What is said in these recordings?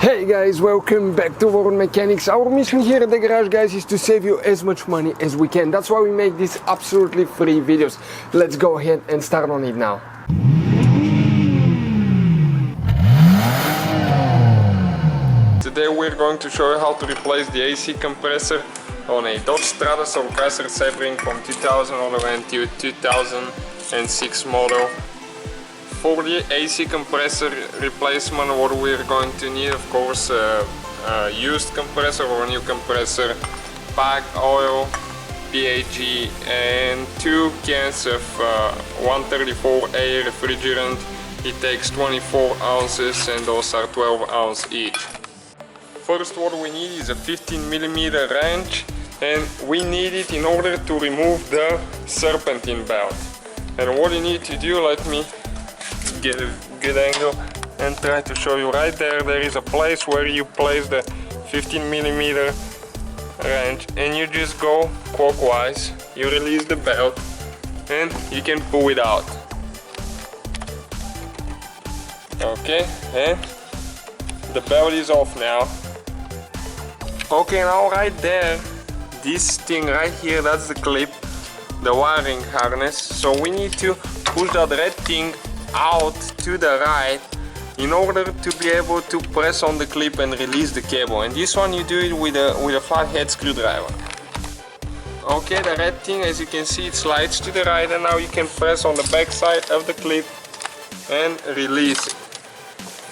Hey guys, welcome back to World Mechanics. Our mission here at the garage, guys, is to save you as much money as we can. That's why we make these absolutely free videos. Let's go ahead and start on it now. Today we're going to show you how to replace the AC compressor on a Dodge Stratus or Chrysler Sebring from 2000 all the way until 2006 model. For the AC compressor replacement, what we're going to need, of course, a used compressor or a new compressor, bag oil, PAG, and 2 cans of 134A refrigerant. It takes 24 ounces and those are 12 ounces each. First, what we need is a 15mm wrench, and we need it in order to remove the serpentine belt. And what you need to do, let me get a good angle and try to show you. Right there, there is a place where you place the 15mm wrench, and you just go clockwise. You release the belt and you can pull it out. Okay, and the belt is off now. Okay, now right there, this thing right here, that's the clip, the wiring harness. So we need to push that red thing out to the right in order to be able to press on the clip and release the cable. And this one you do it with a flathead screwdriver. Okay, the red thing, as you can see, it slides to the right, and now you can press on the back side of the clip and release it.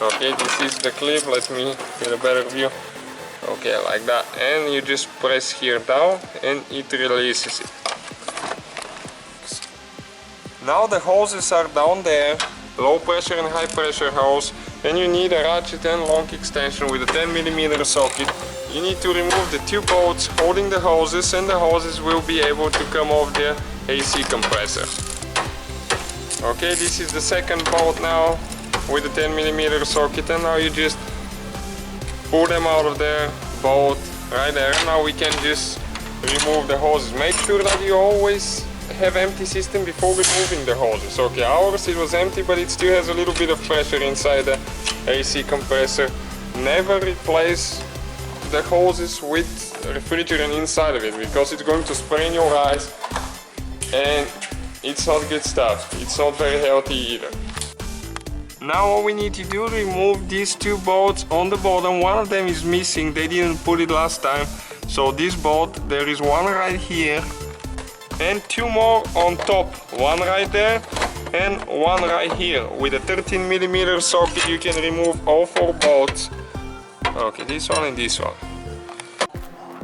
Okay, this is the clip. Let me get a better view. Okay, like that, and you just press here down and it releases it. Now the hoses are down there, low pressure and high pressure hose, and you need a ratchet and long extension with a 10mm socket. You need to remove the 2 bolts holding the hoses, and the hoses will be able to come off the AC compressor. Okay, this is the second bolt now with the 10mm socket, and now you just pull them out of there, bolt right there. Now we can just remove the hoses. Make sure that you always have empty system before removing the hoses. Okay, ours it was empty, but it still has a little bit of pressure inside the AC compressor. Never replace the hoses with refrigerant inside of it, because it's going to spray in your eyes and it's not good stuff. It's not very healthy either. Now all we need to do, remove these 2 bolts on the bottom. One of them is missing, they didn't put it last time. So this bolt, there is one right here and 2 more on top, one right there and one right here. With a 13mm socket you can remove all 4 bolts. Okay, this one and this one.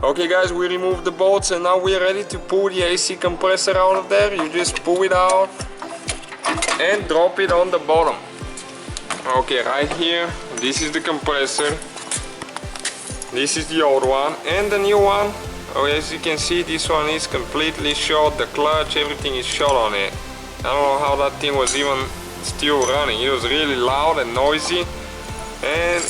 Okay guys, we removed the bolts and now we're ready to pull the AC compressor out of there. You just pull it out and drop it on the bottom. Okay, right here, this is the compressor. This is the old one, and the new one. Oh, as you can see, this one is completely shot. The clutch, everything is shot on it. I don't know how that thing was even still running. It was really loud and noisy. And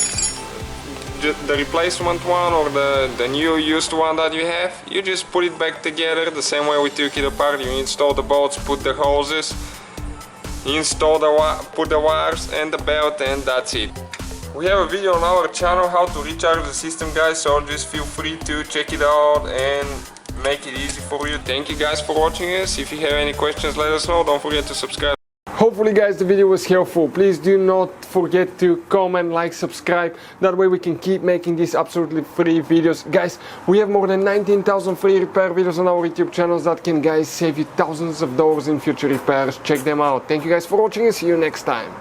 the replacement one or the new used one that you have, you just put it back together the same way we took it apart. You install the bolts, put the hoses, install put the wires and the belt, and that's it. We have a video on our channel how to recharge the system, guys, so just feel free to check it out and make it easy for you. Thank you guys for watching us. If you have any questions, let us know. Don't forget to subscribe. Hopefully guys the video was helpful. Please do not forget to comment, like, subscribe. That way we can keep making these absolutely free videos. Guys, we have more than 19,000 free repair videos on our YouTube channels that can, guys, save you thousands of dollars in future repairs. Check them out. Thank you guys for watching and see you next time.